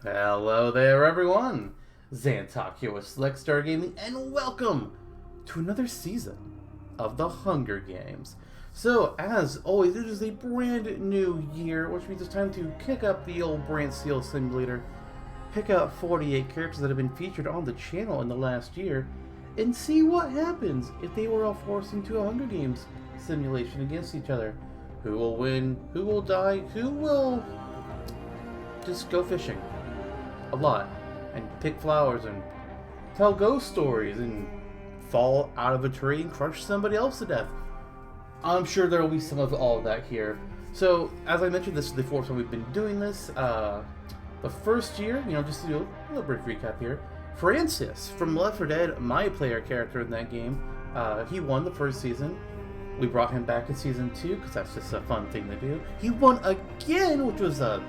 Hello there, everyone! Zantok here with Select Star Gaming, and welcome to another season of the Hunger Games. So, as always, it is a brand new year, which means it's time to kick up the old Brantsteele Simulator, pick out 48 characters that have been featured on the channel in the last year, and see what happens if they were all forced into a Hunger Games simulation against each other. Who will win? Who will die? Who will just go fishing a lot and pick flowers and tell ghost stories and fall out of a tree and crush somebody else to death? I'm sure there will be some of all of that here. So, as I mentioned, this is the fourth time we've been doing this. The first year, just to do a little brief recap here, Francis from Left 4 Dead, my player character in that game, he won the first season. We brought him back in season 2 because that's just a fun thing to do. He won again, which was a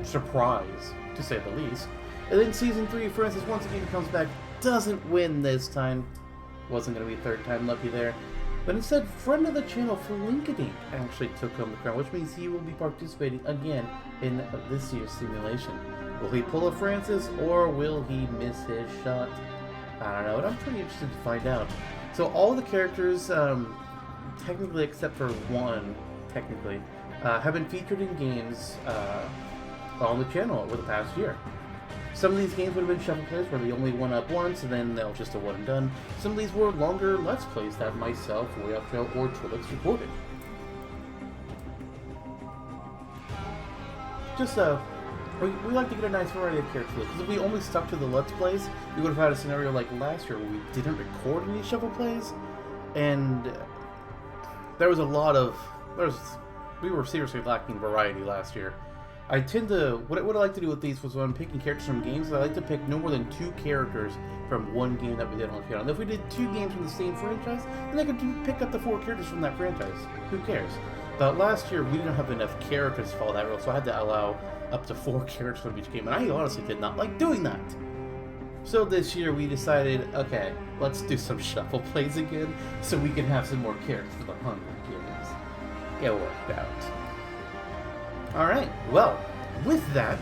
surprise, to say the least. And then season 3, Francis once again comes back, doesn't win this time. Wasn't going to be third time lucky there. But instead, friend of the channel, Flinkadink, actually took home the crown, which means he will be participating again in this year's simulation. Will he pull a Francis, or will he miss his shot? I don't know, but I'm pretty interested to find out. So all the characters, technically except for one, have been featured in games on the channel over the past year. Some of these games would have been shuffle plays where they only went up once and then they'll just a one and done. Some of these were longer Let's Plays that myself, RWBY, or Trilogy recorded. Just we like to get a nice variety of characters, because if we only stuck to the Let's Plays, we would have had a scenario like last year where we didn't record any shuffle plays, and there was a lot of we were seriously lacking variety last year. I tend to, what I like to do with these was when I'm picking characters from games, I like to pick no more than 2 characters from one game that we did on the channel. And if we did 2 games from the same franchise, then I could pick up the 4 characters from that franchise. Who cares? But last year, we didn't have enough characters to follow that rule, so I had to allow up to 4 characters from each game, and I honestly did not like doing that. So this year, we decided, okay, let's do some shuffle plays again, so we can have some more characters for the Hunger Games. It worked out. Alright, well, with that,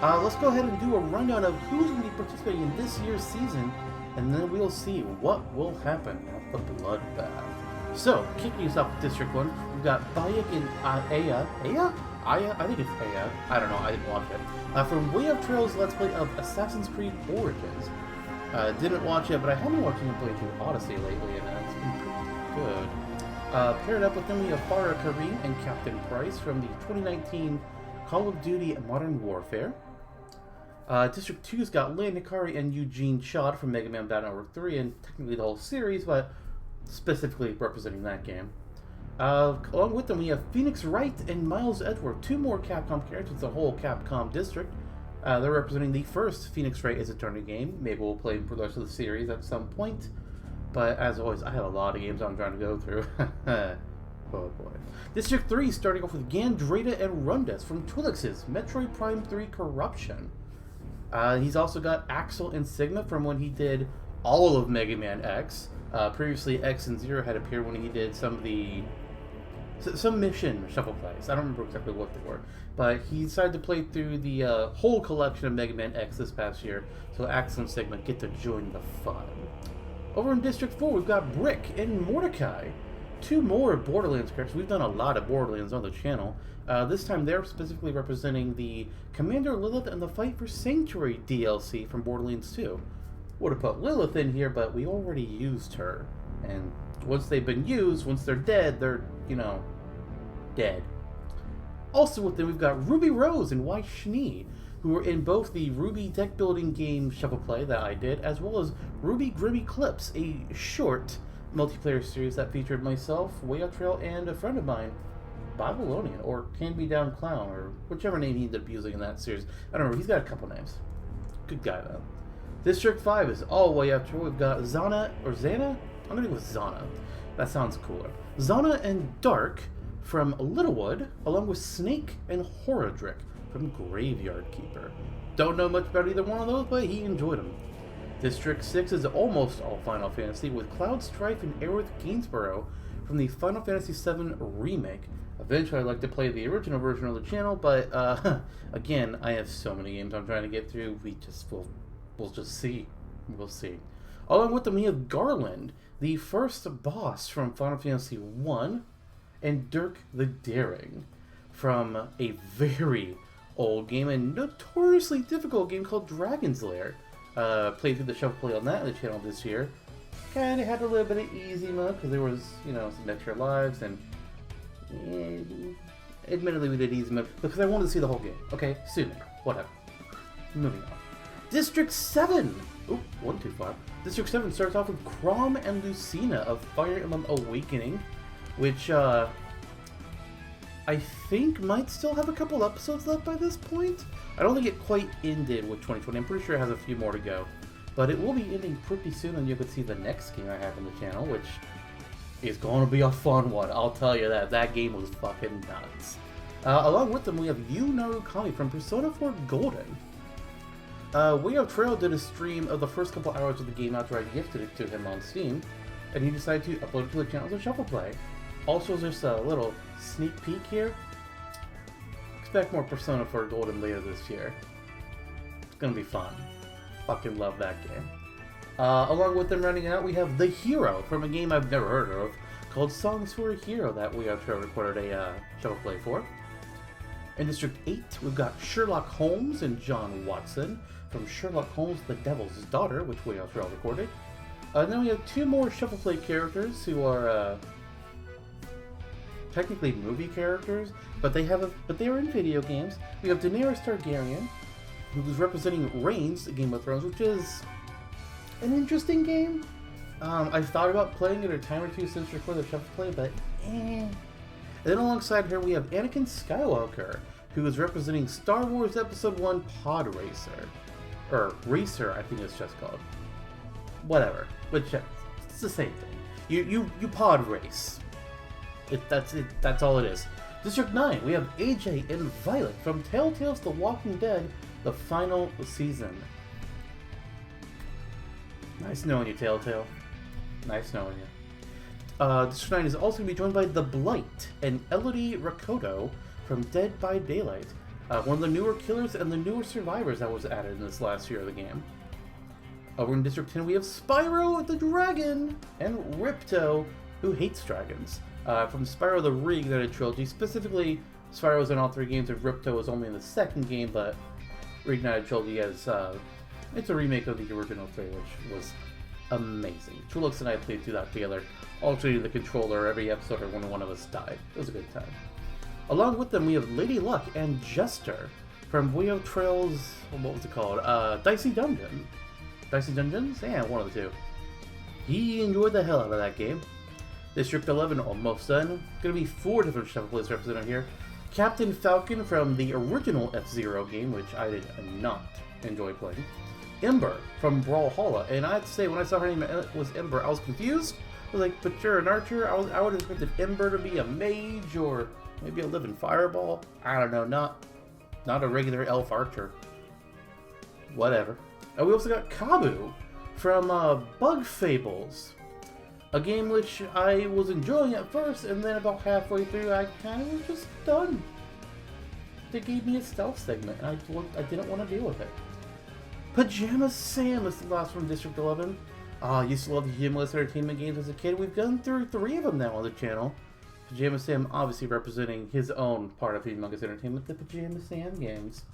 let's go ahead and do a rundown of who's going to be participating in this year's season, and then we'll see what will happen at the Bloodbath. So, kicking us off with District 1, we've got Bayek and Aya? I think it's Aya. I don't know, I didn't watch it. From Way of Trails Let's Play of Assassin's Creed Origins. Didn't watch it, but I have been watching him play through Odyssey lately, and it's been pretty good. Paired up with them, we have Farah Kareem and Captain Price from the 2019 Call of Duty Modern Warfare. District 2's got Leigh Hikari and Eugene Chod from MegaMan Battle Network 3, and technically the whole series, but specifically representing that game. Along with them, we have Phoenix Wright and Miles Edward, 2 more Capcom characters, the whole Capcom district. They're representing the first Phoenix Wright Is Eternity game. Maybe we'll play for the rest of the series at some point. But as always, I have a lot of games I'm trying to go through. Oh boy. District 3 starting off with Gandreda and Rundas from Twilix's Metroid Prime 3 Corruption. He's also got Axel and Sigma from when he did all of Mega Man X. Previously, X and Zero had appeared when he did some mission shuffle plays. I don't remember exactly what they were. But he decided to play through the whole collection of Mega Man X this past year. So Axel and Sigma get to join the fun. Over in District 4, we've got Brick and Mordecai. 2 more Borderlands characters. We've done a lot of Borderlands on the channel. This time they're specifically representing the Commander Lilith and the Fight for Sanctuary DLC from Borderlands 2. Would have put Lilith in here, but we already used her. And once they've been used, once they're dead, they're, dead. Also with them, we've got Ruby Rose and Wai Schnee, who were in both the RWBY deck building game shuffle play that I did, as well as RWBY Grimm Eclipse, a short multiplayer series that featured myself, Way Out Trail, and a friend of mine, Babylonian, or Can Be Down Clown, or whichever name he ended up using in that series. I don't remember, he's got a couple names. Good guy, though. District 5 is all Way Out Trail. We've got Zana, or Xana? I'm gonna go with Zana. That sounds cooler. Zana and Dark from Littlewood, along with Snake and Horadric from Graveyard Keeper. Don't know much about either one of those, but he enjoyed them. District 6 is almost all Final Fantasy, with Cloud Strife and Aerith Gainsborough from the Final Fantasy VII Remake, Eventually, I'd like to play the original version of the channel, but again, I have so many games I'm trying to get through. We'll just see. We'll see. Along with them, we have Garland, the first boss from Final Fantasy I, and Dirk the Daring from a very old game and notoriously difficult game called Dragon's Lair. Played through the shuffle play on that on the channel this year. Kind of had a little bit of easy mode because there was, some extra lives and admittedly we did easy mode because I wanted to see the whole game. Okay, soon. Whatever. Moving on. District 7! Oop, one too far. District 7 starts off with Chrom and Lucina of Fire Emblem Awakening, which I think might still have a couple episodes left by this point. I don't think it quite ended with 2020. I'm pretty sure it has a few more to go. But it will be ending pretty soon, and you can see the next game I have on the channel, which is going to be a fun one. I'll tell you that. That game was fucking nuts. Along with them, we have Yu Narukami from Persona 4 Golden. Trail did a stream of the first couple hours of the game after I gifted it to him on Steam, and he decided to upload it to the channel as a shuffle play. Also, just a little sneak peek here. Expect more Persona 4 Golden later this year. It's gonna be fun. Fucking love that game. Along with them running out, we have The Hero from a game I've never heard of called Songs for a Hero that Trail recorded a shuffle play for. In District 8, we've got Sherlock Holmes and John Watson from Sherlock Holmes, the Devil's Daughter, which Trail recorded. Then we have two more shuffle play characters who are technically movie characters, but they are in video games. We have Daenerys Targaryen, who was representing Reigns, Game of Thrones, which is an interesting game. I've thought about playing it a time or two since recording the shuffle play, but And then alongside her, we have Anakin Skywalker, who is representing Star Wars Episode 1 Pod Racer. Or Racer, I think it's just called. Whatever. Which, it's the same thing. You pod race. That's all it is. District 9, we have AJ and Violet from Telltale's The Walking Dead, the final season. Nice knowing you, Telltale. Nice knowing you. District 9 is also going to be joined by The Blight and Elodie Rakoto from Dead by Daylight. One of the newer killers and the newer survivors that was added in this last year of the game. Over in District 10 we have Spyro the Dragon and Ripto, who hates dragons. From Spyro the Reignited Trilogy. Specifically, Spyro's in all three games, and Ripto is only in the second game, but Reignited Trilogy has, it's a remake of the original three, which was amazing. Trulux and I played through that together, alternating the controller every episode or when one of us died. It was a good time. Along with them, we have Lady Luck and Jester from Trail's, what was it called? Dicey Dungeons. Dicey Dungeons? Yeah, one of the two. He enjoyed the hell out of that game. District 11 almost done. Gonna be 4 different shuffle plays represented here. Captain Falcon from the original F-Zero game, which I did not enjoy playing. Ember from Brawlhalla, and I have to say, when I saw her name was Ember, I was confused. I was like, but you're an archer? I would have expected Ember to be a mage, or maybe a living fireball. I don't know, not a regular elf archer. Whatever. And we also got Kabu from Bug Fables. A game which I was enjoying at first, and then about halfway through, I kind of was just done. They gave me a stealth segment, and I didn't want to deal with it. Pajama Sam is the last from District 11. I used to love the humorless entertainment games as a kid. We've gone through 3 of them now on the channel. Pajama Sam obviously representing his own part of humongous entertainment, the Pajama Sam games.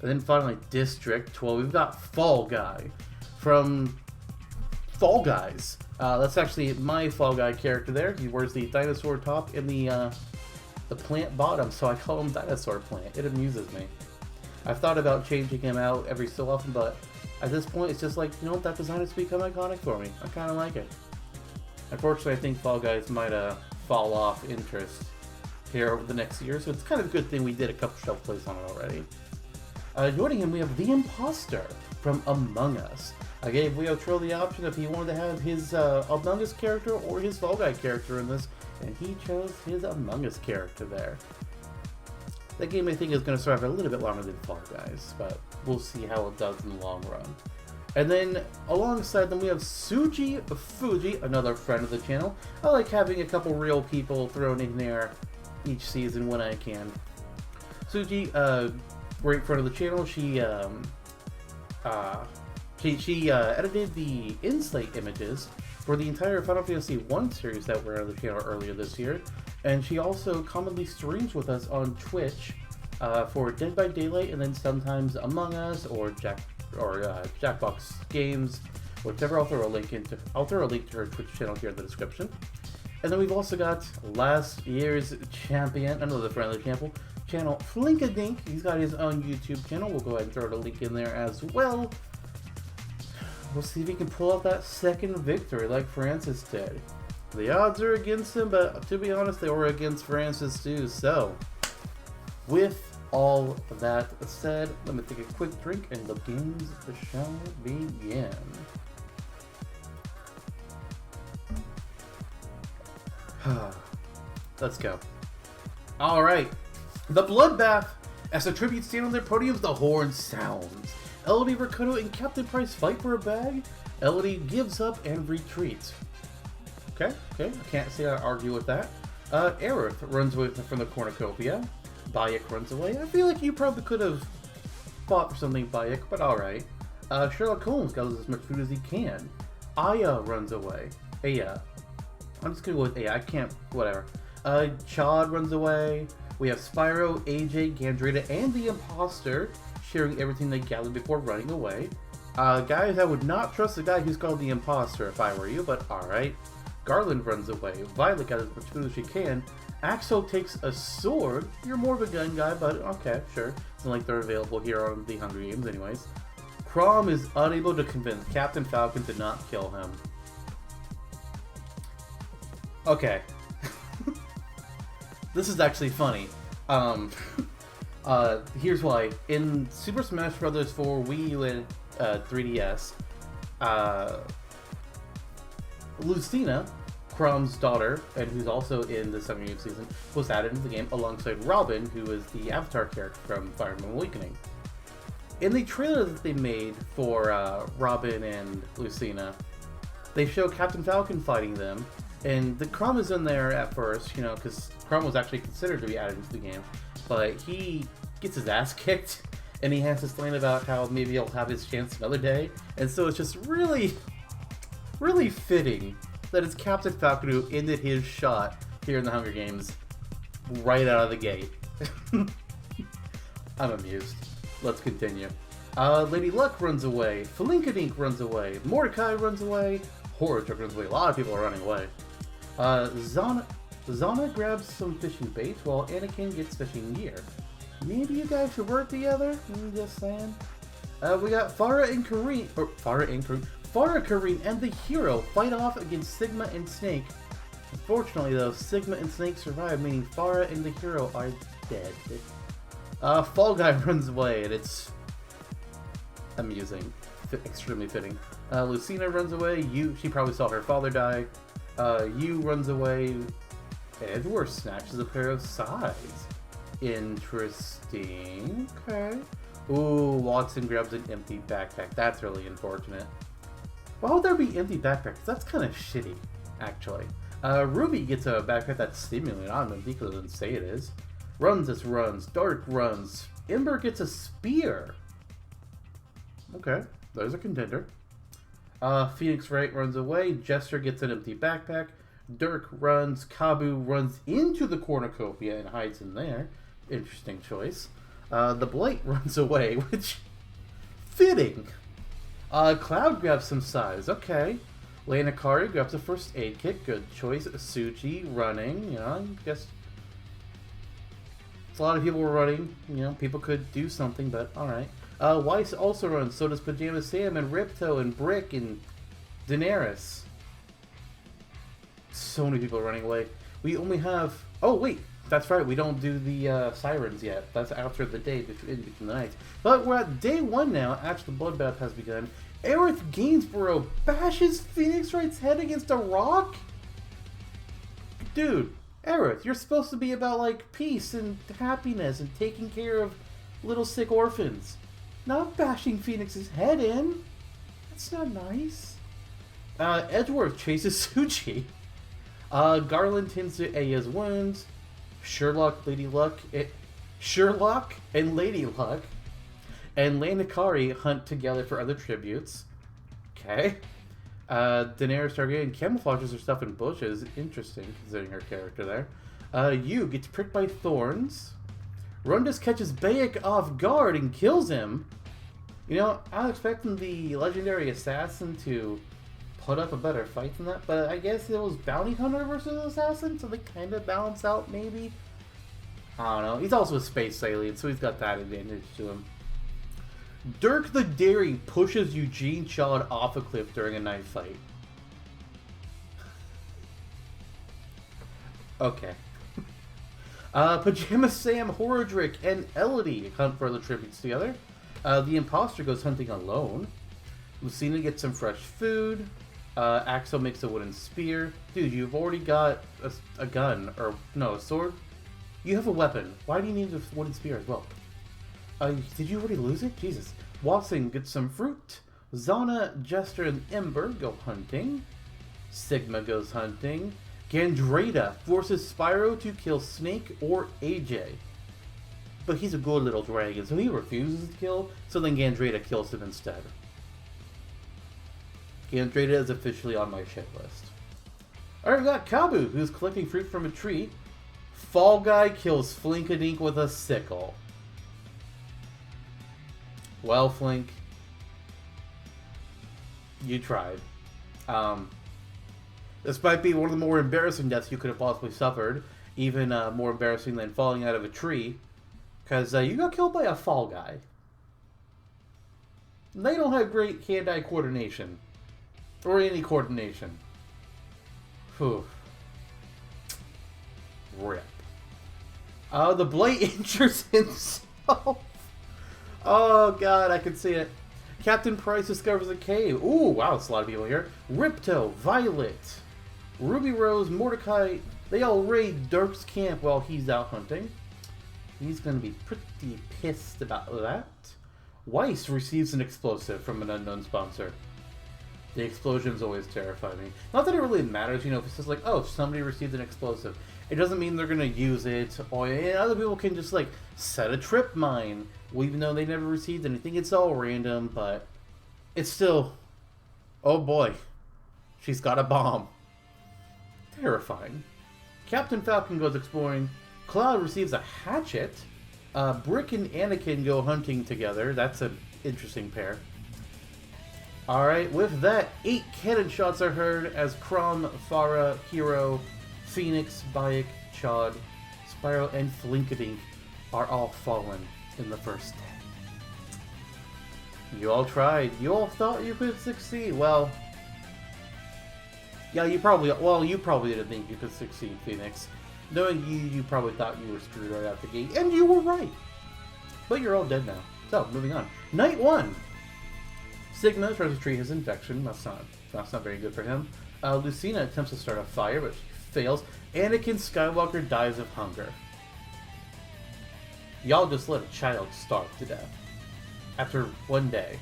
And then finally, District 12, we've got Fall Guy from Fall Guys. That's actually my Fall Guy character there. He wears the dinosaur top and the plant bottom, so I call him Dinosaur Plant. It amuses me. I've thought about changing him out every so often, but at this point it's just like, that design has become iconic for me. I kind of like it. Unfortunately, I think Fall Guys might fall off interest here over the next year, so it's kind of a good thing we did a couple shelf plays on it already. Joining him, we have The Imposter from Among Us. I gave Trail the option if he wanted to have his Among Us character or his Fall Guy character in this, and he chose his Among Us character there. That game, I think, is going to survive a little bit longer than Fall Guys, but we'll see how it does in the long run. And then, alongside them, we have Suji Fuji, another friend of the channel. I like having a couple real people thrown in there each season when I can. Suji, right in front of the channel, she edited the in-slate images for the entire Final Fantasy 1 series that were on the channel earlier this year, and she also commonly streams with us on Twitch for Dead by Daylight, and then sometimes Among Us or Jackbox Games, whichever. I'll throw a link to her Twitch channel here in the description. And then we've also got last year's champion, another friend of the channel, Flinkadink. He's got his own YouTube channel. We'll go ahead and throw the link in there as well. We'll see if he can pull out that second victory like Francis did. The odds are against him, but to be honest, they were against Francis too. So, with all of that said, let me take a quick drink and the games shall begin. Let's go. Alright. The Bloodbath. As a tribute stand on their podiums, the horn sounds. Elodie, Rakoto, and Captain Price fight for a bag. Elodie gives up and retreats. Okay, I can't say I argue with that. Aerith runs away from the cornucopia. Bayek runs away. I feel like you probably could have fought for something, Bayek, but alright. Sherlock Holmes gathers as much food as he can. Aya runs away. Aya. I'm just gonna go with Aya. I can't, whatever. Chad runs away. We have Spyro, AJ, Gandrita, and the Imposter sharing everything they gathered before running away. Guys, I would not trust the guy who's called the Imposter if I were you, but alright. Garland runs away. Violet got as much food as she can. Axel takes a sword. You're more of a gun guy, but okay, sure. It's not like they're available here on the Hunger Games anyways. Crom is unable to convince Captain Falcon to not kill him. Okay. This is actually funny. Here's why. In Super Smash Bros. 4 Wii U and 3DS, Lucina, Crom's daughter, and who's also in the Hunger Games season, was added into the game alongside Robin, who is the Avatar character from Fire Emblem Awakening. In the trailer that they made for Robin and Lucina, they show Captain Falcon fighting them, and the Crom is in there at first, you know, because Crom was actually considered to be added into the game, but he gets his ass kicked, and he has to explain about how maybe he'll have his chance another day, and so it's just really, really fitting that it's Captain Falcon who ended his shot here in the Hunger Games right out of the gate. I'm amused. Let's continue. Lady Luck runs away, Flinkadink runs away, Mordecai runs away, Horror Truck runs away, a lot of people are running away. Zana grabs some fishing bait while Anakin gets fishing gear. Maybe you guys should work together? I'm just saying. We got Farah, Kareen, and the hero fight off against Sigma and Snake. Unfortunately though, Sigma and Snake survive, meaning Farah and the hero are dead. Fall Guy runs away, and it's amusing. Extremely fitting. Lucina runs away. She probably saw her father die. Yu runs away. Edward snatches a pair of sides. Interesting. Okay. Ooh, Watson grabs an empty backpack. That's really unfortunate. Why would there be empty backpacks? That's kind of shitty, actually. Ruby gets a backpack that's stimulating on him because it doesn't say it is. Runs runs. Dark runs. Ember gets a spear. Okay, there's a contender. Phoenix Wright runs away. Jester gets an empty backpack. Dirk runs. Kabu runs into the cornucopia and hides in there. Interesting choice. The Blight runs away, which... fitting. Cloud grabs some size. Okay. Lena Kari grabs a first aid kit. Good choice. Suchi running. You know, I guess... a lot of people were running. You know, people could do something, but alright. Weiss also runs. So does Pajama Sam and Ripto and Brick and Daenerys. So many people running away. We only have... oh, wait. That's right. We don't do the sirens yet. That's after the day between the nights. But we're at day 1 now. After the bloodbath has begun. Aerith Gainsborough bashes Phoenix Wright's head against a rock? Dude, Aerith, you're supposed to be about, like, peace and happiness and taking care of little sick orphans. Not bashing Phoenix's head in. That's not nice. Edgeworth chases Suchi. Garland tends to Aya's wounds. Sherlock and Lady Luck and Landakari hunt together for other tributes. Okay. Daenerys Targaryen camouflages her stuff in bushes. Interesting, considering her character there. Yu gets pricked by thorns. Rundus catches Bayek off guard and kills him. You know, I was expecting the legendary assassin to put up a better fight than that, but I guess it was bounty hunter versus assassin, so they kind of balance out, maybe. I don't know. He's also a space alien, so he's got that advantage to him. Dirk the Daring pushes Eugene Chad off a cliff during a knife fight. Okay. Pajama Sam, Horodrick, and Elodie hunt for other tributes together. The imposter goes hunting alone. Lucina gets some fresh food. Axel makes a wooden spear. Dude, you've already got a gun, or no, a sword. You have a weapon. Why do you need a wooden spear as well? Did you already lose it? Jesus. Watson gets some fruit. Zana, Jester, and Ember go hunting. Sigma goes hunting. Gandreda forces Spyro to kill Snake or AJ. But he's a good little dragon, so he refuses to kill, so then Gandreda kills him instead. Gandreda is officially on my shit list. Alright, we got Kabu, who's collecting fruit from a tree. Fall Guy kills Flinkadink with a sickle. Well, Flink, you tried. This might be one of the more embarrassing deaths you could have possibly suffered. Even more embarrassing than falling out of a tree. Because you got killed by a Fall Guy. They don't have great hand-eye coordination. Or any coordination. Whew. Rip. The Blight injures himself. Oh god, I can see it. Captain Price discovers a cave. Ooh, wow, it's a lot of people here. Ripto, Violet, Ruby Rose, Mordecai, they all raid Dirk's camp while he's out hunting. He's going to be pretty pissed about that. Weiss receives an explosive from an unknown sponsor. The explosions always terrify me. Not that it really matters, you know, if it's just like, oh, somebody received an explosive. It doesn't mean they're going to use it. Or other people can just, like, set a trip mine. Well, even though they never received anything, it's all random, but it's still, oh boy, she's got a bomb. Terrifying. Captain Falcon goes exploring. Cloud receives a hatchet. Brick and Anakin go hunting together. That's an interesting pair. Alright, with that, 8 cannon shots are heard as Crom, Farah, Hero, Phoenix, Bayek, Chad, Spyro, and Flinkadink are all fallen in the first death. You all tried. You all thought you could succeed. Well, yeah, you probably didn't think you could succeed, Phoenix. Knowing you, you probably thought you were screwed right out the gate, and you were right. But you're all dead now. So, moving on. Night 1. Sigma tries to treat his infection. That's not very good for him. Lucina attempts to start a fire, but she fails. Anakin Skywalker dies of hunger. Y'all just let a child starve to death. After one day.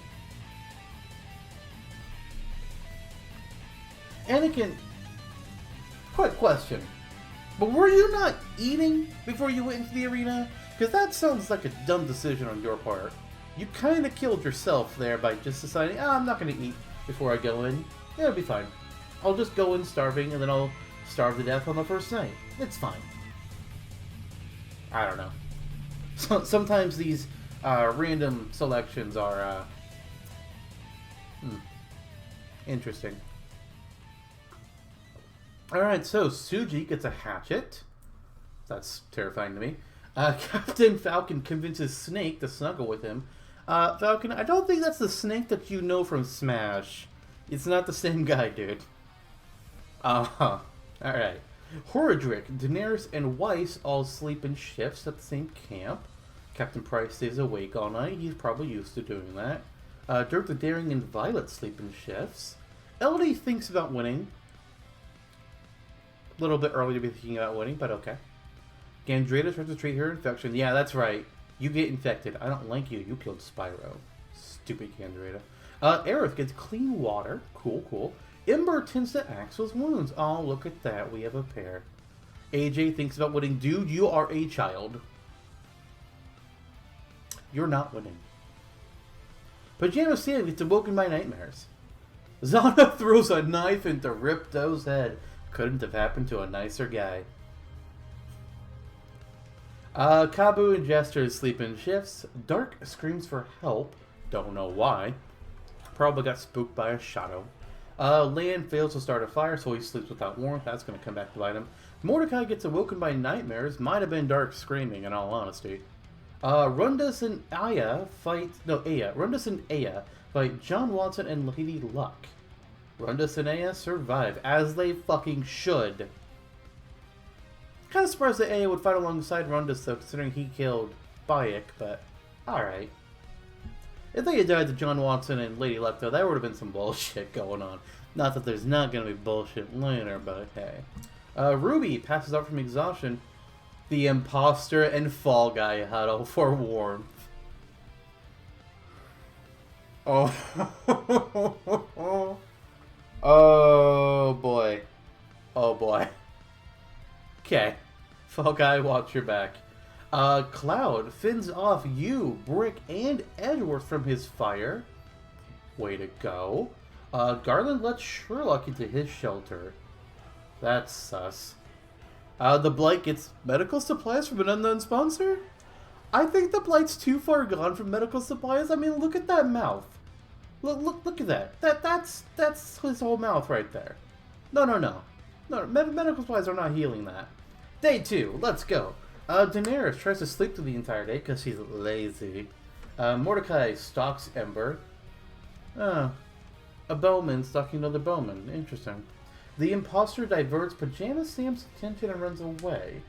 Anakin, quick question. But were you not eating before you went into the arena? Because that sounds like a dumb decision on your part. You kind of killed yourself there by just deciding, I'm not going to eat before I go in. Yeah, it'll be fine. I'll just go in starving, and then I'll starve to death on the first night. It's fine. I don't know. So, sometimes these random selections are interesting. Alright, so Suji gets a hatchet. That's terrifying to me. Captain Falcon convinces Snake to snuggle with him. Falcon, I don't think that's the Snake that you know from Smash. It's not the same guy, dude. Uh-huh. Alright. Horodrick, Daenerys, and Weiss all sleep in shifts at the same camp. Captain Price stays awake all night. He's probably used to doing that. Dirk the Daring and Violet sleep in shifts. Elodie thinks about winning. A little bit early to be thinking about winning, but okay. Gandreda tries to treat her infection. Yeah, that's right. You get infected. I don't like you. You killed Spyro. Stupid Gandreda. Aerith gets clean water. Cool, cool. Ember tends to Axel's wounds. Oh, look at that. We have a pair. AJ thinks about winning. Dude, you are a child. You're not winning. Pajama Sam gets awoken by nightmares. Zana throws a knife into Ripto's head. Couldn't have happened to a nicer guy. Kabu and Jester sleep in shifts. Dark screams for help. Don't know why. Probably got spooked by a shadow. Lan fails to start a fire, so he sleeps without warmth. That's going to come back to bite him. Mordecai gets awoken by nightmares. Might have been Dark screaming, in all honesty. Rundus and Aya fight... No, Aya. Rundus and Aya fight John Watson and Lady Luck. Rundus and Aya survive, as they fucking should. Kind of surprised that Aya would fight alongside Rundus, though, considering he killed Bayek, but alright. If they had died to John Watson and Lady Luck, though, that would have been some bullshit going on. Not that there's not going to be bullshit later, but hey. Ruby passes out from exhaustion. The imposter and Fall Guy huddle for warmth. Oh. Oh boy. Oh boy. Okay. Fall Guy, watch your back. Cloud fins off you, Brick, and Edgeworth from his fire. Way to go. Garland lets Sherlock into his shelter. That's sus. The Blight gets medical supplies from an unknown sponsor? I think the Blight's too far gone from medical supplies. I mean, look at that mouth. Look at that. That's his whole mouth right there. No. Medical supplies are not healing that. Day 2, let's go. Daenerys tries to sleep through the entire day because she's lazy. Mordecai stalks Ember. A bowman stalking another bowman. Interesting. The imposter diverts Pajama Sam's attention and runs away.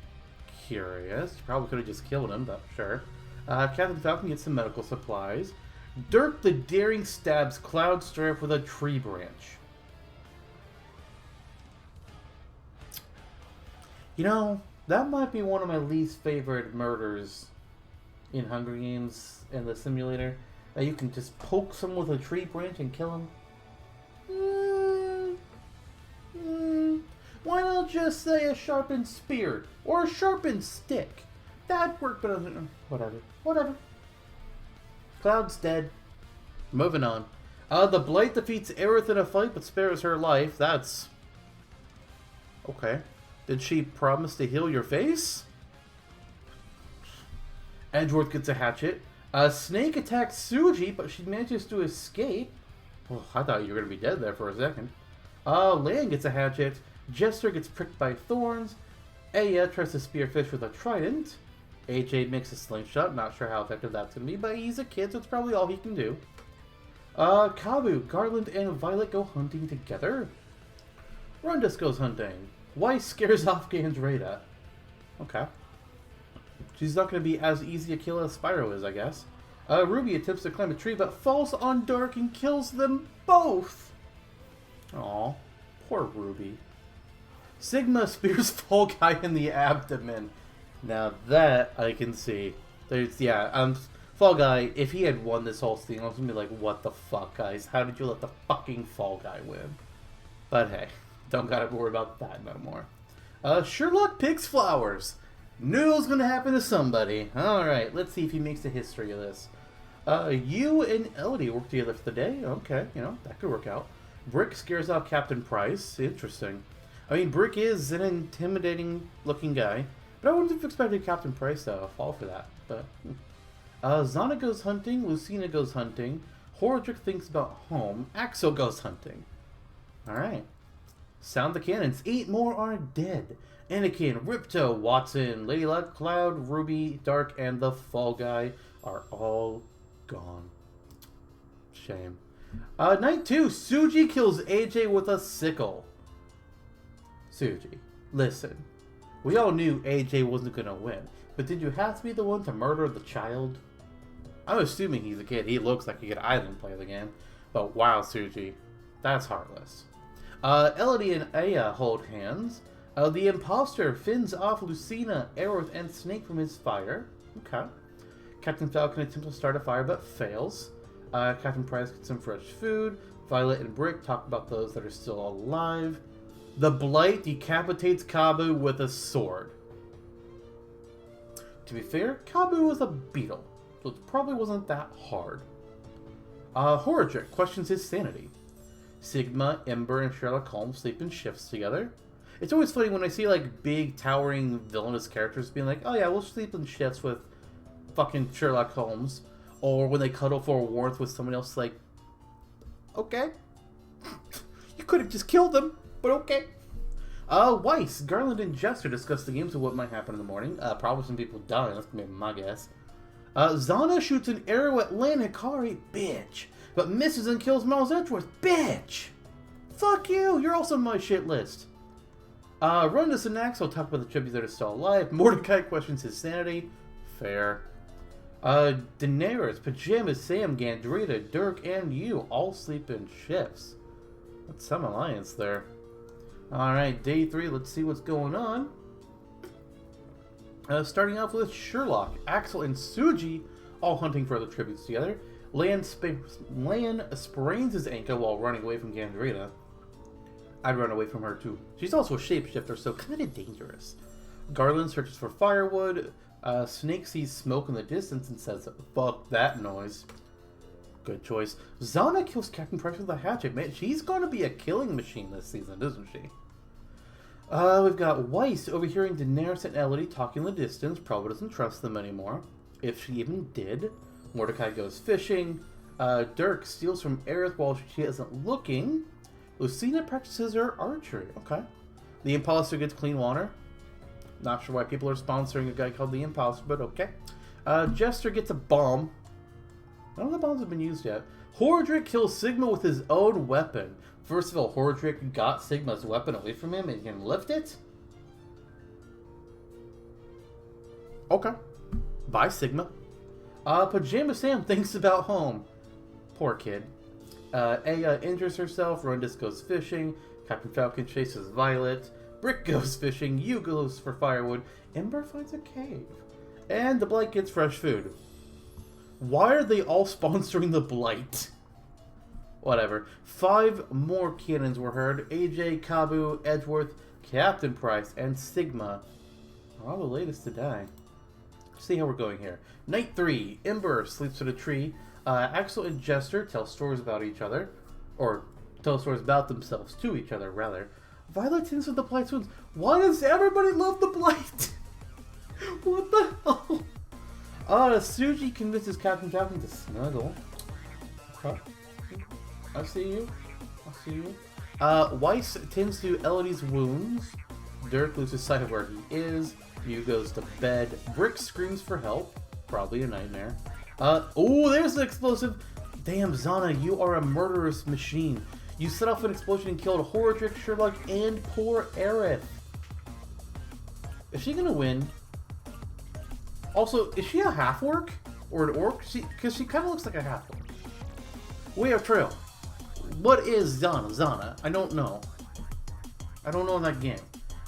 Curious. Probably could have just killed him, but sure. Captain Falcon gets some medical supplies. Dirk the Daring stabs Cloud straight up with a tree branch. You know, that might be one of my least favorite murders in Hunger Games in the simulator. That you can just poke someone with a tree branch and kill him. Why not just say a sharpened spear or a sharpened stick? That'd work, but whatever. Cloud's dead. Moving on. The Blight defeats Aerith in a fight but spares her life. That's... okay. Did she promise to heal your face? Edgeworth gets a hatchet. Snake attacks Suji, but she manages to escape. Oh, I thought you were going to be dead there for a second. Lan gets a hatchet. Jester gets pricked by thorns. Aya tries to spear fish with a trident. AJ makes a slingshot. Not sure how effective that's going to be, but he's a kid, so it's probably all he can do. Kabu, Garland, and Violet go hunting together. Rundus goes hunting. Weiss scares off Gandreda. Okay. She's not going to be as easy to kill as Spyro is, I guess. Ruby attempts to climb a tree, but falls on Dark and kills them both. Aw, poor Ruby. Sigma spears Fall Guy in the abdomen. Now that I can see. There's, yeah, Fall Guy, if he had won this whole thing, I was going to be like, what the fuck, guys? How did you let the fucking Fall Guy win? But hey, don't gotta worry about that no more. Sherlock picks flowers. Knew it was going to happen to somebody. Alright, let's see if he makes the history of this. You and Elodie work together for the day. Okay, you know, that could work out. Brick scares off Captain Price. Interesting. I mean, Brick is an intimidating looking guy, but I wouldn't have expected Captain Price to fall for that. But Zana goes hunting, Lucina goes hunting, Horadric thinks about home, Axel goes hunting. Alright. Sound the cannons. 8 more are dead. Anakin, Ripto, Watson, Lady Luck, Cloud, Ruby, Dark, and the Fall Guy are all gone. Shame. Night 2, Suji kills AJ with a sickle. Suji, listen. We all knew AJ wasn't going to win, but did you have to be the one to murder the child? I'm assuming he's a kid. He looks like he could island play the game. But wow, Suji, that's heartless. Elodie and Aya hold hands. The imposter fins off Lucina, Aerith, and Snake from his fire. Okay. Captain Falcon attempts to start a fire but fails. Captain Price gets some fresh food. Violet and Brick talk about those that are still alive. The Blight decapitates Kabu with a sword. To be fair, Kabu was a beetle, so it probably wasn't that hard. Horadric questions his sanity. Sigma, Ember, and Sherlock Holmes sleep in shifts together. It's always funny when I see like big, towering, villainous characters being like, oh yeah, we'll sleep in shifts with fucking Sherlock Holmes. Or when they cuddle for warmth with someone else, like, okay. You could have just killed them, but okay. Weiss, Garland, and Jester discuss the games of what might happen in the morning. Probably some people dying, that's gonna be my guess. Zana shoots an arrow at Lan Hikari, bitch. But misses and kills Miles Edgeworth, bitch. Fuck you, you're also on my shit list. Rundus and Axel talk about the tributes that are still alive. Mordecai questions his sanity. Fair. Daenerys, Pajamas, Sam, Gandrita, Dirk, and you all sleep in shifts. That's some alliance there. Alright, day 3, let's see what's going on. Starting off with Sherlock, Axel, and Suji all hunting for the tributes together. Lan sprains his ankle while running away from Gandrita. I'd run away from her too. She's also a shapeshifter, so kinda dangerous. Garland searches for firewood. Snake sees smoke in the distance and says, fuck that noise. Good choice. Zana kills Captain Price with a hatchet. Man, she's gonna be a killing machine this season, isn't she? We've got Weiss overhearing Daenerys and Elodie talking in the distance. Probably doesn't trust them anymore. If she even did. Mordecai goes fishing. Dirk steals from Aerith while she isn't looking. Lucina practices her archery. Okay. The Imposter gets clean water. Not sure why people are sponsoring a guy called the Imposter, but okay. Jester gets a bomb. None of the bombs have been used yet. Horadric kills Sigma with his own weapon. First of all, Horadric got Sigma's weapon away from him and can lift it? Okay. Bye, Sigma. Pajama Sam thinks about home. Poor kid. Aya injures herself. Rundus goes fishing. Captain Falcon chases Violet. Brick goes fishing. Yu goes for firewood. Ember finds a cave. And the Blight gets fresh food. Why are they all sponsoring the Blight? Whatever. 5 more cannons were heard. AJ, Kabu, Edgeworth, Captain Price, and Sigma are all the latest to die. Let's see how we're going here. Night 3. Ember sleeps in a tree. Axel and Jester tell stories about each other. Or tell stories about themselves to each other, rather. Violet tends with the Blight wounds. Why does everybody love the Blight? What the hell? Suji convinces Captain Falcon to snuggle. Okay. I see you. I see you. Weiss tends to Elodie's wounds. Dirk loses sight of where he is. Yu goes to bed. Brick screams for help. Probably a nightmare. Oh, there's an explosive. Damn, Zana, you are a murderous machine. You set off an explosion and killed Horadric, Sherlock, and poor Aerith. Is she gonna win? Also, is she a half-orc? Or an orc? Because she kind of looks like a half-orc. We have Trail. What is Zana? I don't know. I don't know in that game.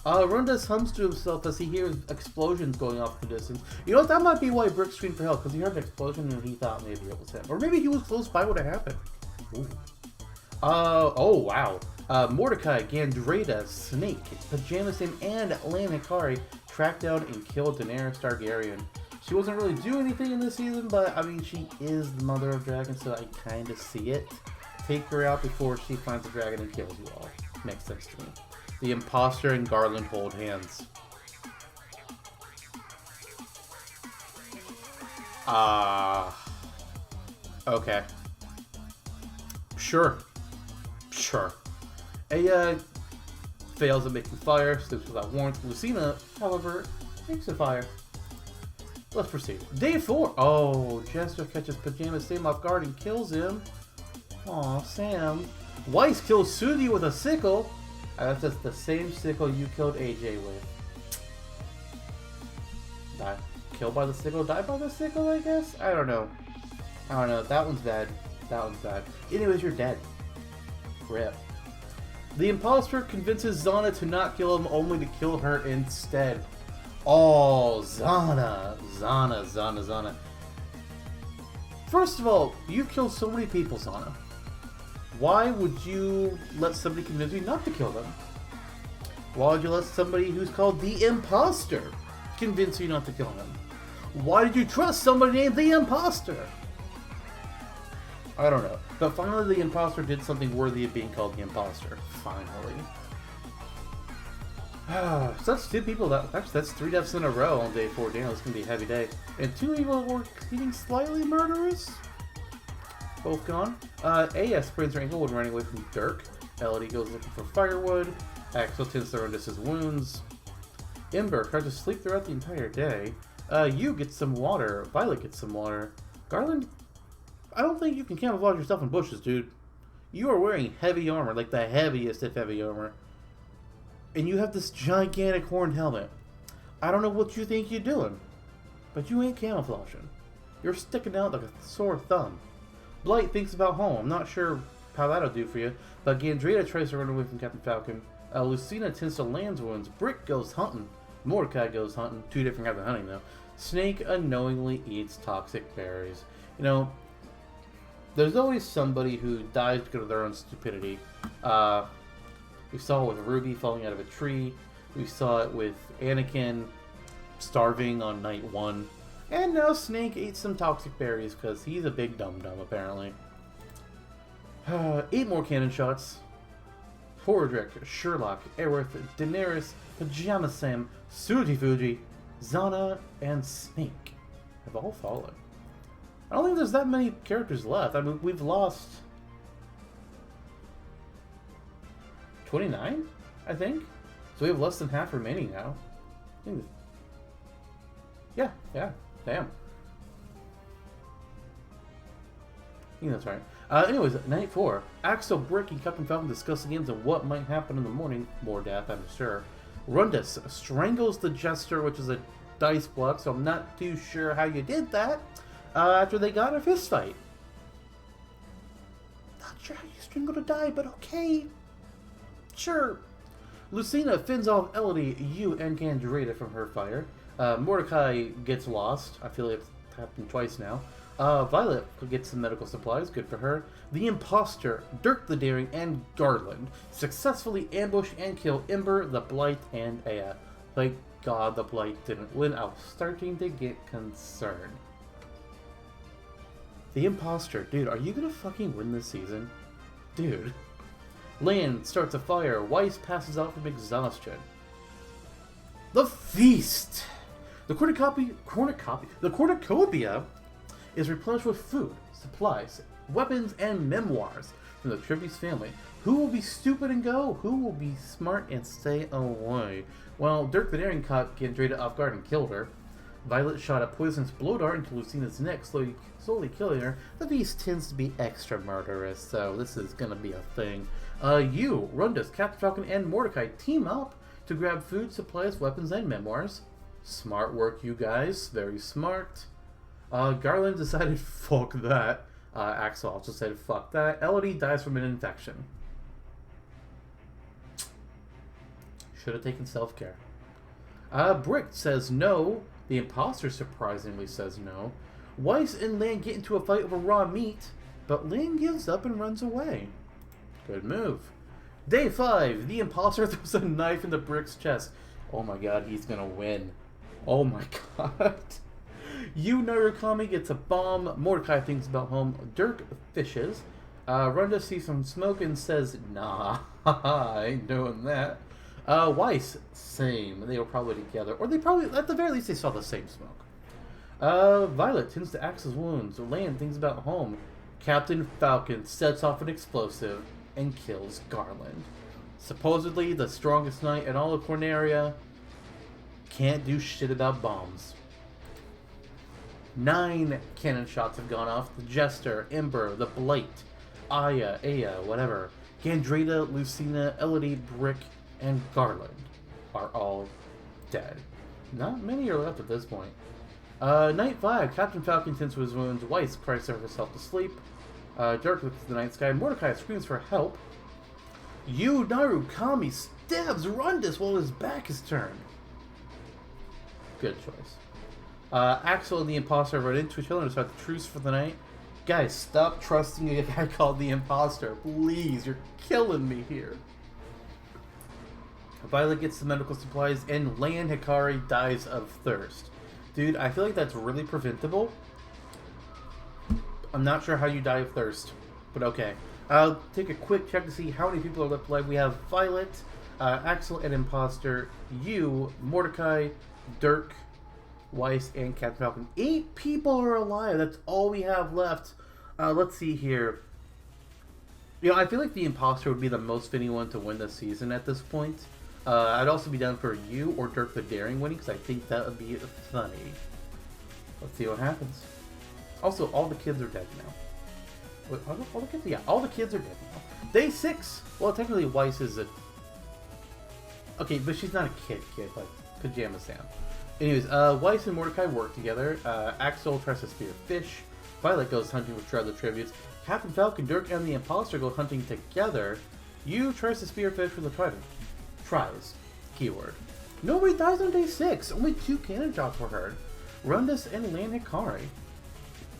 Rundus hums to himself as he hears explosions going off in the distance. You know what? That might be why Brick screamed for help, because he heard an explosion and he thought maybe it was him. Or maybe he was close by what had happened. Ooh. Oh wow. Mordecai, Gandrita, Snake, Pajama Sam, and Lan Hikari tracked down and killed Daenerys Targaryen. She wasn't really doing anything in this season, but I mean, she is the mother of dragons, so I kind of see it. Take her out before she finds the dragon and kills you all. Makes sense to me. The Imposter and Garland hold hands. Okay. Sure. Aya fails at making fire, sleeps without warmth. Lucina, however, makes a fire. Let's proceed. Day 4. Oh, Jester catches Pajama Sam off guard and kills him. Aw, Sam. Weiss kills Suji with a sickle. That's just the same sickle you killed AJ with. Die. Killed by the sickle, die by the sickle, I guess? I don't know. That one's bad. Anyways, you're dead. Rip. The Imposter convinces Zana to not kill him, only to kill her instead. Oh, Zana. First of all, you've killed so many people, Zana. Why would you let somebody convince you not to kill them? Why did you let somebody who's called the Imposter convince you not to kill him? Why did you trust somebody named the Imposter? I don't know. But finally the Imposter did something worthy of being called the Imposter. Finally. So that's 2 people. Actually, that's 3 deaths in a row on day 4. Damn, it's going to be a heavy day. And 2 people were feeling slightly murderous. Both gone. AS sprains her ankle when running away from Dirk. Elodie goes looking for firewood. Axel tends to Rundus his wounds. Ember tries to sleep throughout the entire day. You get some water. Violet gets some water. Garland, I don't think you can camouflage yourself in bushes, dude. You are wearing heavy armor, like the heaviest of heavy armor. And you have this gigantic horned helmet. I don't know what you think you're doing, but you ain't camouflaging. You're sticking out like a sore thumb. Blight thinks about home. I'm not sure how that'll do for you, but Gandrita tries to run away from Captain Falcon. Lucina tends to Land's wounds. Brick goes hunting. Mordecai goes hunting. 2 different kinds of hunting, though. Snake unknowingly eats toxic berries. You know, there's always somebody who dies because of their own stupidity. We saw it with RWBY falling out of a tree. We saw it with Anakin starving on night 1. And now Snake ate some toxic berries because he's a big dum-dum, apparently. 8 more cannon shots. Horadric, Sherlock, Aerith, Daenerys, Pajama Sam, Suji Fuji, Zana, and Snake have all fallen. I don't think there's that many characters left. I mean, we've lost 29, I think. So we have less than half remaining now. Yeah, damn. I think that's right. Anyways, night 4. Axel, Brick, and Captain Falcon discuss the games and what might happen in the morning. More death, I'm sure. Rundus strangles the Jester, which is a dice block, so I'm not too sure how you did that. After they got in a fist fight. Not sure how you strangled a die, but okay. Sure. Lucina fends off Elodie, you, and Gandrita from her fire. Mordecai gets lost. I feel like it's happened twice now. Violet gets some medical supplies, good for her. The Imposter, Dirk the Daring, and Garland successfully ambush and kill Ember, the Blight, and Aya. Thank God the Blight didn't win. I was starting to get concerned. The Imposter, dude, are you gonna fucking win this season? Dude. Land starts a fire. Weiss passes out from exhaustion. The Feast! The cornucopia is replenished with food, supplies, weapons, and memoirs from the Trivi's family. Who will be stupid and go? Who will be smart and stay away? Well, Dirk the Daring caught Gandrita off guard and killed her. Violet shot a poisonous blow dart into Lucina's neck, slowly killing her. The Beast tends to be extra murderous, so this is gonna be a thing. You, Rundus, Captain Falcon, and Mordecai team up to grab food, supplies, weapons, and memoirs. Smart work, you guys. Very smart. Garland decided, fuck that. Axel also said, fuck that. Elodie dies from an infection. Should have taken self-care. Brick says no. The Imposter surprisingly says no. Weiss and Lan get into a fight over raw meat, but Lan gives up and runs away. Good move. Day 5. The Imposter throws a knife into Brick's chest. Oh my god, he's gonna win. Oh my god. Yu Narukami gets a bomb. Mordecai thinks about home. Dirk fishes. Runda sees some smoke and says, nah, I ain't doing that. Weiss, same. They were probably together. Or they probably, at the very least, they saw the same smoke. Violet tends to Axe's wounds. Lan thinks about home. Captain Falcon sets off an explosive and kills Garland. Supposedly the strongest knight in all of Corneria. Can't do shit about bombs. 9 cannon shots have gone off. The Jester, Ember, the Blight, Aya, whatever. Gandrita, Lucina, Elodie, Brick, and Garland are all dead. Not many are left at this point. Night 5. Captain Falcon tends to his wounds. Weiss cries herself to sleep. Dirk looks at the night sky. Mordecai screams for help. Yu Narukami stabs Rundus while his back is turned. Good choice. Axel and the Imposter run into each other and decide to truce for the night. Guys, stop trusting a guy called the Imposter. Please, you're killing me here. Violet gets the medical supplies, and Lan Hikari dies of thirst. Dude, I feel like that's really preventable. I'm not sure how you die of thirst, but okay. I'll take a quick check to see how many people are left alive. We have Violet, Axel and Imposter, you, Mordecai, Dirk, Weiss, and Captain Falcon. 8 people are alive. That's all we have left. Let's see here. You know, I feel like the Imposter would be the most fitting one to win this season at this point. I'd also be down for you or Dirk the Daring winning, because I think that would be funny. Let's see what happens. Also, all the kids are dead now. Wait, all the kids? Yeah, all the kids are dead now. Day 6! Well, technically Weiss is a... Okay, but she's not a kid, like Pajama Sam. Anyways, Weiss and Mordecai work together. Axel tries to spear fish. Violet goes hunting with other tributes. Captain Falcon, Dirk, and the Imposter go hunting together. You tries to spear fish with a trident. Tries. Keyword. Nobody dies on day 6. Only 2 cannon shots were heard. Rundus and Lan Hikari.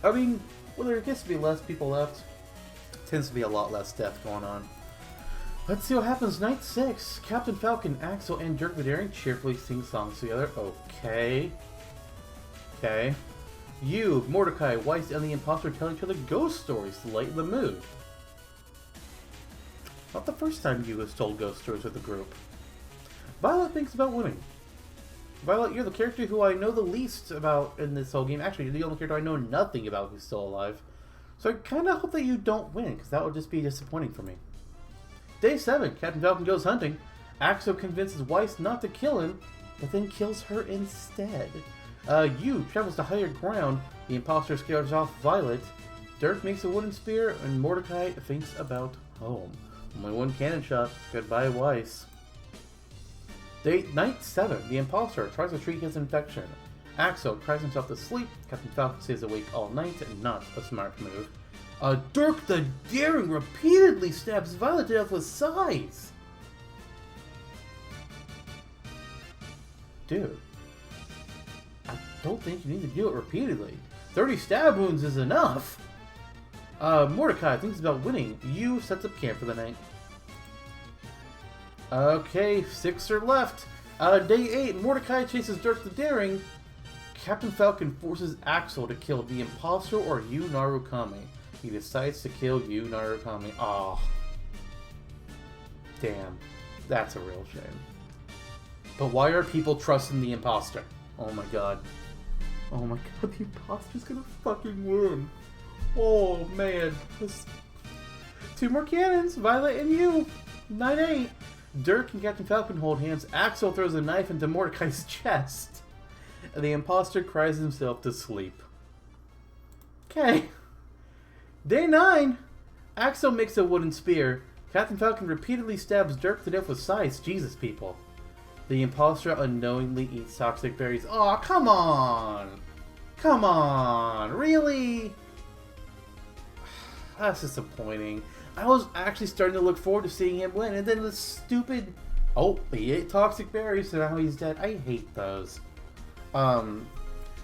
I mean, well, there gets to be less people left. Tends to be a lot less death going on. Let's see what happens. Night 6. Captain Falcon, Axel, and Dirk the Daring cheerfully sing songs together. Okay. Okay. You, Mordecai, Weiss, and the Imposter tell each other ghost stories to lighten the mood. Not the first time you has told ghost stories with the group. Violet thinks about winning. Violet, you're the character who I know the least about in this whole game. Actually, you're the only character I know nothing about who's still alive. So I kind of hope that you don't win, because that would just be disappointing for me. Day 7, Captain Falcon goes hunting. Axel convinces Weiss not to kill him, but then kills her instead. You travels to higher ground. The Imposter scares off Violet. Dirk makes a wooden spear, and Mordecai thinks about home. Only 1 cannon shot. Goodbye, Weiss. Night 7. The Imposter tries to treat his infection. Axel cries himself to sleep. Captain Falcon stays awake all night, and not a smart move. Dirk the Daring repeatedly stabs Violet to death with scythes. Dude, I don't think you need to do it repeatedly. 30 stab wounds is enough. Mordecai thinks about winning. You sets up camp for the night. Okay, 6 are left. Day 8, Mordecai chases Dirk the Daring. Captain Falcon forces Axel to kill the Imposter or Yu Narukami. He decides to kill Yu Narukami. Oh. Damn. That's a real shame. But why are people trusting the Imposter? Oh my god. Oh my god, the Imposter's gonna fucking win. Oh man. 2 more cannons, Violet and you. 9-8. Dirk and Captain Falcon hold hands. Axel throws a knife into Mordecai's chest. And the Imposter cries himself to sleep. Okay. Day 9. Axel makes a wooden spear. Captain Falcon repeatedly stabs Dirk to death with scythes. Jesus, people. The Imposter unknowingly eats toxic berries. Aw, come on! Come on! Really? That's disappointing. I was actually starting to look forward to seeing him win, and then the stupid... Oh, he ate toxic berries, so now he's dead. I hate those.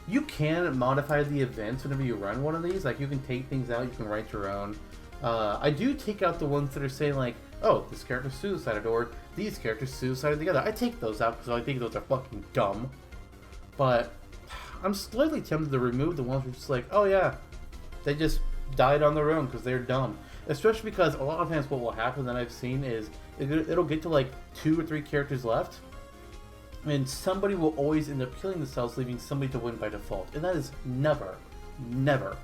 You can modify the events whenever you run one of these. Like, you can take things out, you can write your own. I do take out the ones that are saying, like, oh, this character's suicided, or these characters suicided together. I take those out because I think those are fucking dumb. But I'm slightly tempted to remove the ones which are just like, oh yeah, they just died on their own because they're dumb. Especially because a lot of times what will happen that I've seen is it'll get to like 2 or 3 characters left, and somebody will always end up killing themselves, leaving somebody to win by default. And that is never, never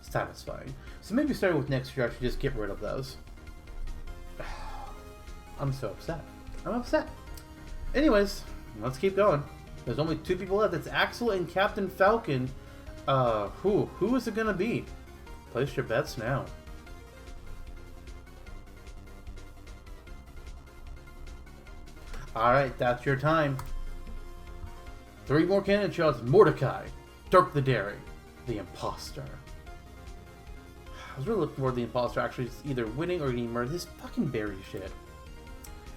satisfying. So maybe starting with next year I should just get rid of those. I'm so upset. I'm upset. Anyways, let's keep going. There's only 2 people left. It's Axel and Captain Falcon. Who is it gonna be? Place your bets now. Alright, that's your time. 3 more cannon shots. Mordecai, Dirk the Daring, the Imposter. I was really looking forward to the Imposter actually either winning or getting murdered. This fucking berry shit.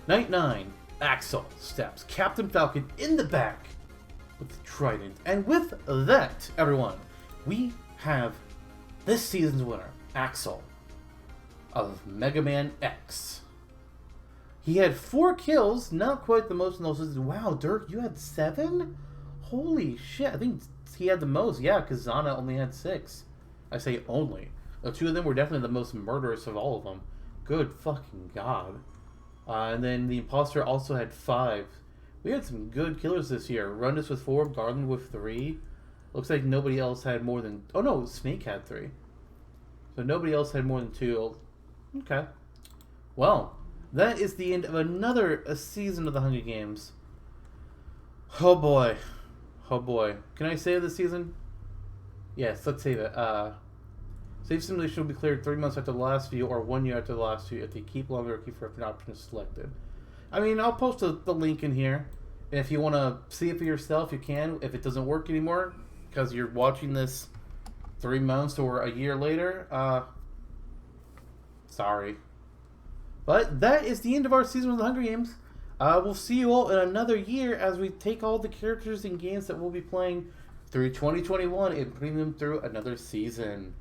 Night 9. Axel stabs Captain Falcon in the back with the trident. And with that, everyone, we have this season's winner, Axel, of Mega Man X. He had 4 kills, not quite the most in those. Wow, Dirk, you had 7? Holy shit, I think he had the most. Yeah, because Zana only had 6. I say only. 2 of them were definitely the most murderous of all of them. Good fucking god. And then the imposter also had 5. We had some good killers this year. Rundus with 4, Garland with 3. Looks like nobody else had more than... Oh no, Snake had 3. So nobody else had more than 2. Okay. Well, that is the end of another season of the Hunger Games. Oh boy. Oh boy. Can I save the season? Yes, let's save it. Save simulation will be cleared 3 months after the last view or 1 year after the last view if they keep longer or keep for if an option is selected. I mean, I'll post the link in here. And if you want to see it for yourself, you can. If it doesn't work anymore, because you're watching this 3 months or a year later, sorry. But that is the end of our season of the Hunger Games. We'll see you all in another year as we take all the characters and games that we'll be playing through 2021 and putting them through another season.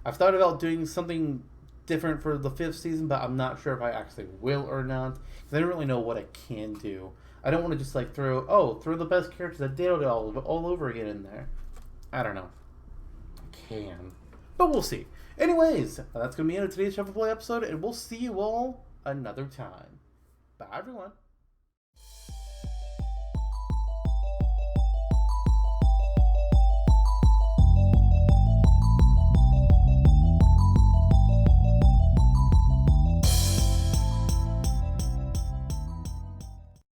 I've thought about doing something different for the 5th season, but I'm not sure if I actually will or not. Because I don't really know what I can do. I don't want to just like throw the best characters that did it all over again in there. I don't know. I can. But we'll see. Anyways, that's going to be the end of today's Shuffle Play episode, and we'll see you all another time. Bye, everyone.